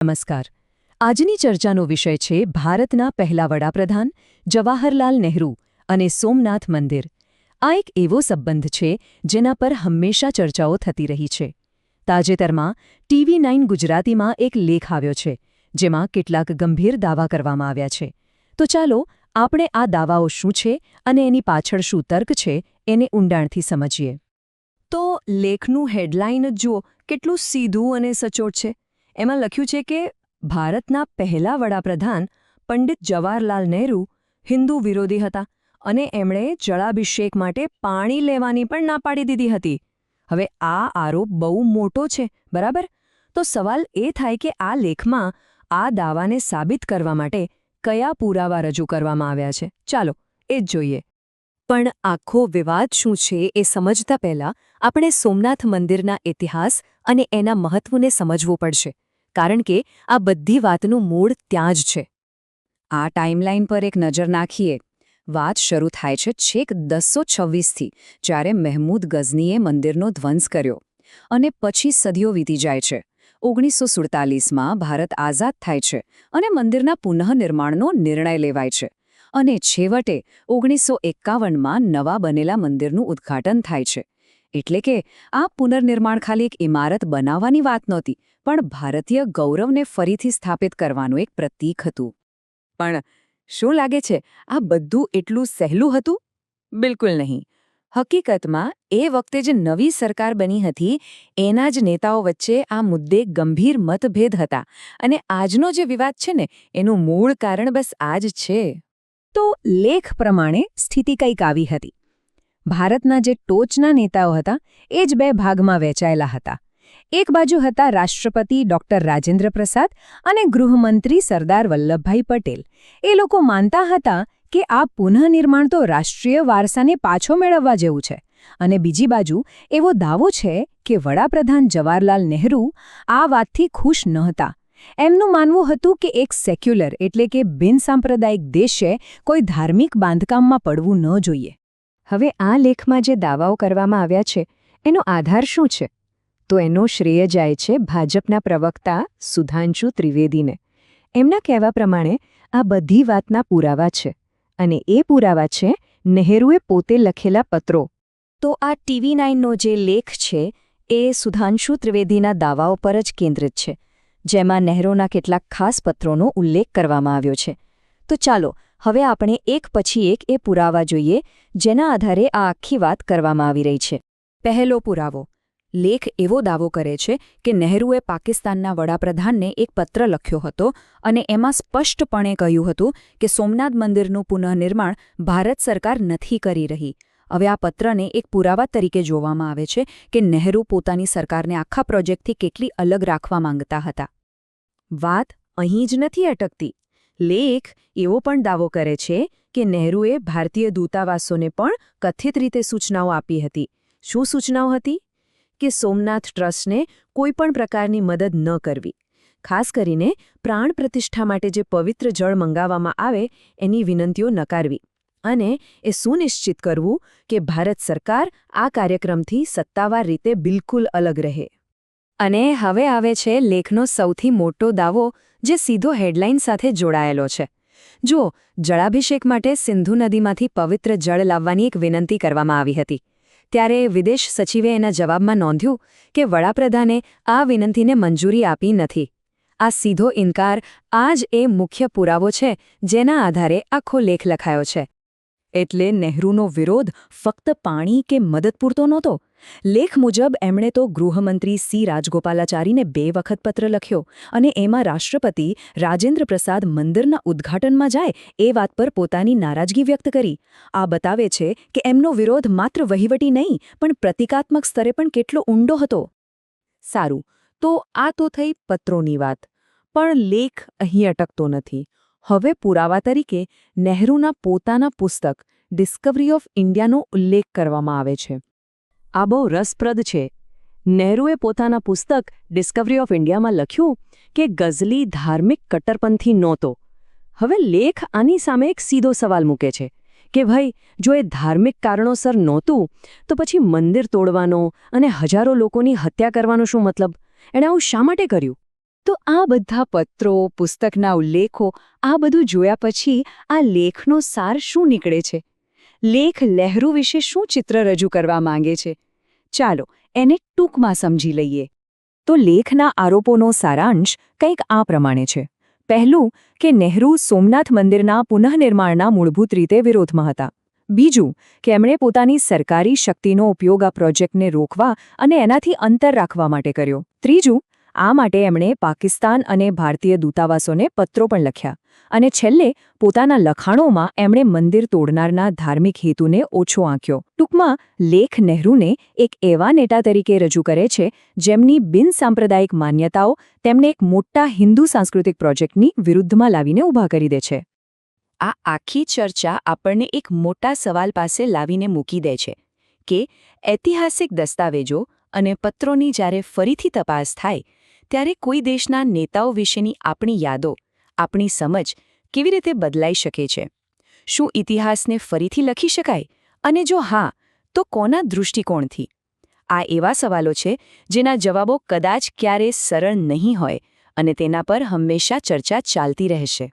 નમસ્કાર. આજની ચર્ચાનો વિષય છે ભારતના પહેલા વડાપ્રધાન જવાહરલાલ નહેરુ અને સોમનાથ મંદિર. આ એક એવો સંબંધ છે જેના પર હંમેશા ચર્ચાઓ થતી રહી છે. તાજેતરમાં TV9 ગુજરાતીમાં એક લેખ આવ્યો છે જેમાં કેટલાક ગંભીર દાવા કરવામાં આવ્યા છે. તો ચાલો આપણે આ દાવાઓ શું છે અને એની પાછળ શું તર્ક છે એને ઊંડાણથી સમજીએ. તો લેખનું હેડલાઇન જ જુઓ, કેટલું સીધું અને સચોટ છે. એમાં લખ્યું છે કે ભારતના પહેલા વડાપ્રધાન પંડિત જવાહરલાલ નહેરુ હિન્દુ વિરોધી હતા અને એમણે જળાભિષેક માટે પાણી લેવાની પણ ના પાડી દીધી હતી. હવે આ આરોપ બહુ મોટો છે, બરાબર? તો સવાલ એ થાય કે આ લેખમાં આ દાવાને સાબિત કરવા માટે કયા પુરાવા રજૂ કરવામાં આવ્યા છે. ચાલો એ જ જોઈએ. પણ આખો વિવાદ શું છે એ સમજતા પહેલાં આપણે સોમનાથ મંદિરના ઇતિહાસ અને એના મહત્વને સમજવું પડશે, કારણ કે આ બધી વાતનું મૂળ ત્યાં જ છે. આ ટાઈમલાઈન પર એક નજર નાખીએ. વાત શરૂ થાય છે છેક 1026થી, જ્યારે મહેમૂદ ગઝનીએ મંદિરનો ધ્વંસ કર્યો, અને પછી સદીઓ વીતી જાય છે. 1947માં ભારત આઝાદ થાય છે અને મંદિરના પુનઃનિર્માણનો નિર્ણય લેવાય છે. અને છેવટે 1951માં નવા બનેલા મંદિરનું ઉદ્ઘાટન થાય છે. એટલે કે આ પુનર્નિર્માણ ખાલી એક ઇમારત બનાવવાની વાત નહોતી, પણ ભારતીય ગૌરવને ફરીથી સ્થાપિત કરવાનું એક પ્રતીક હતું. પણ શું લાગે છે, આ બધું એટલું સહેલું હતું? બિલકુલ નહીં. હકીકતમાં એ વખતે જે નવી સરકાર બની હતી એના જ નેતાઓ વચ્ચે આ મુદ્દે ગંભીર મતભેદ હતા, અને આજનો જે વિવાદ છે ને એનું મૂળ કારણ બસ આ જ છે. તો લેખ પ્રમાણે સ્થિતિ કંઈક આવી હતી. ભારતના જે ટોચના નેતાઓ હતા એ જ બે ભાગમાં વહેંચાયેલા હતા. એક બાજુ હતા રાષ્ટ્રપતિ ડૉક્ટર રાજેન્દ્ર પ્રસાદ અને ગૃહમંત્રી સરદાર વલ્લભભાઈ પટેલ. એ લોકો માનતા હતા કે આ પુનઃનિર્માણ તો રાષ્ટ્રીય વારસાને પાછો મેળવવા જેવું છે. અને બીજી બાજુ એવો દાવો છે કે વડાપ્રધાન જવાહરલાલ નહેરુ આ વાતથી ખુશ નહોતા. એમનું માનવું હતું કે એક સેક્યુલર એટલે કે બિનસાંપ્રદાયિક દેશે કોઈ ધાર્મિક બાંધકામમાં પડવું ન જોઈએ. હવે આ લેખમાં જે દાવાઓ કરવામાં આવ્યા છે એનો આધાર શું છે? તો એનો શ્રેય જાય છે ભાજપના પ્રવક્તા સુધાંશુ ત્રિવેદીને. એમના કહેવા પ્રમાણે આ બધી વાતના પુરાવા છે, અને એ પુરાવા છે નહેરુએ પોતે લખેલા પત્રો. તો આ TV9નો જે લેખ છે એ સુધાંશુ ત્રિવેદીના દાવાઓ પર જ કેન્દ્રિત છે, જેમાં નહેરુના કેટલાક ખાસ પત્રોનો ઉલ્લેખ કરવામાં આવ્યો છે. તો ચાલો હવે આપણે એક પછી એક એ પુરાવા જોઈએ જેના આધારે આ આખી વાત કરવામાં આવી રહી છે. પહેલો પુરાવો. લેખ એવો દાવો કરે છે કે નહેરુએ પાકિસ્તાનના વડાપ્રધાનને એક પત્ર લખ્યો હતો અને એમાં સ્પષ્ટપણે કહ્યું હતું કે સોમનાથ મંદિરનું પુનઃનિર્માણ ભારત સરકાર નથી કરી રહી. હવે આ પત્રને એક પુરાવા તરીકે જોવામાં આવે છે કે નહેરુ પોતાની સરકારને આખા પ્રોજેક્ટથી કેટલી અલગ રાખવા માંગતા હતા. વાત અહીં જ નથી અટકતી. લેખ એવો પણ દાવો કરે છે કે નહેરુએ ભારતીય દૂતાવાસોને પણ કથિત રીતે સૂચનાઓ આપી હતી. શું સૂચનાઓ હતી? કે સોમનાથ ટ્રસ્ટને કોઈપણ પ્રકારની મદદ ન કરવી, ખાસ કરીને પ્રાણ પ્રતિષ્ઠા માટે જે પવિત્ર જળ મંગાવવામાં આવે એની વિનંતીઓ નકારવી, અને એ સુનિશ્ચિત કરવું કે ભારત સરકાર આ કાર્યક્રમથી સત્તાવાર રીતે બિલકુલ અલગ રહે. અને હવે આવે છે લેખનો સૌથી મોટો દાવો, જે સીધો હેડલાઇન સાથે જોડાયેલો છે. જુઓ, જળાભિષેક માટે સિંધુ નદીમાંથી પવિત્ર જળ લાવવાની એક વિનંતી કરવામાં આવી હતી. ત્યારે વિદેશ સચિવે એના જવાબમાં નોંધ્યું કે વડાપ્રધાને આ વિનંતીને મંજૂરી આપી નથી. આ સીધો ઇનકાર આ જ એ મુખ્ય પુરાવો છે જેના આધારે આખો લેખ લખાયો છે. એટલે નહેરુનો વિરોધ ફક્ત પાણી કે મદદ પૂરતો નહોતો. લેખ મુજબ એમણે તો ગૃહમંત્રી સી રાજગોપાલાચારીને 2 વખત પત્ર લખ્યો, અને એમાં રાષ્ટ્રપતિ રાજેન્દ્ર પ્રસાદ મંદિરના ઉદ્ઘાટનમાં જાય એ વાત પર પોતાની નારાજગી વ્યક્ત કરી. આ બતાવે છે કે એમનો વિરોધ માત્ર વહીવટી નહીં પણ પ્રતિકાત્મક સ્તરે પણ કેટલો ઊંડો હતો. સારું, તો આ તો થઈ પત્રોની વાત. પણ લેખ અહીં અટકતો નથી. હવે પુરાવા તરીકે નહેરુના પોતાના પુસ્તક ડિસ્કવરી ઓફ ઇન્ડિયાનો ઉલ્લેખ કરવામાં આવે છે. આ બહુ રસપ્રદ છે. નહેરુએ પોતાના પુસ્તક ડિસ્કવરી ઓફ ઇન્ડિયામાં લખ્યું કે ગઝલી ધાર્મિક કટ્ટરપંથી નહોતો. હવે લેખ આની સામે એક સીધો સવાલ મૂકે છે કે ભાઈ, જો એ ધાર્મિક કારણોસર નહોતું તો પછી મંદિર તોડવાનો અને હજારો લોકોની હત્યા કરવાનો શું મતલબ? એણે આવું શા માટે કર્યું? તો આ બધા પત્રો, પુસ્તકના ઉલ્લેખો, આ બધું જોયા પછી આ લેખનો સાર શું નીકળે છે? લેખ નહેરુ વિશે શું ચિત્ર રજૂ કરવા માંગે છે? ચાલો એને ટૂંકમાં સમજી લઈએ. તો લેખના આરોપોનો સારાંશ કંઈક આ પ્રમાણે છે. પહેલું, કે નહેરુ સોમનાથ મંદિરના પુનઃનિર્માણના મૂળભૂત રીતે વિરોધમાં હતા. બીજું, કે એમણે પોતાની સરકારી શક્તિનો ઉપયોગ આ પ્રોજેક્ટને રોકવા અને એનાથી અંતર રાખવા માટે કર્યો. ત્રીજું, આ માટે એમણે પાકિસ્તાન અને ભારતીય દૂતાવાસોને પત્રો પણ લખ્યા. અને છેલ્લે પોતાના લખાણોમાં એમણે મંદિર તોડનારના ધાર્મિક હેતુને ઓછો આંક્યો. ટૂંકમાં લેખ નહેરુને એક એવા નેતા તરીકે રજૂ કરે છે જેમની બિનસાંપ્રદાયિક માન્યતાઓ તેમને એક મોટા હિન્દુ સાંસ્કૃતિક પ્રોજેક્ટની વિરુદ્ધમાં લાવીને ઊભા કરી દે છે. આ આખી ચર્ચા આપણને એક મોટા સવાલ પાસે લાવીને મૂકી દે છે કે ઐતિહાસિક દસ્તાવેજો અને પત્રોની જ્યારે ફરીથી તપાસ થાય ત્યારે કોઈ દેશના નેતાઓ વિશેની આપણી યાદો, આપણી સમજ કેવી રીતે બદલાઈ શકે છે? શું ઇતિહાસને ફરીથી લખી શકાય? અને જો હા, તો કોના દૃષ્ટિકોણથી? આ એવા સવાલો છે જેના જવાબો કદાચ ક્યારેય સરળ નહીં હોય અને તેના પર હંમેશા ચર્ચા ચાલતી રહેશે.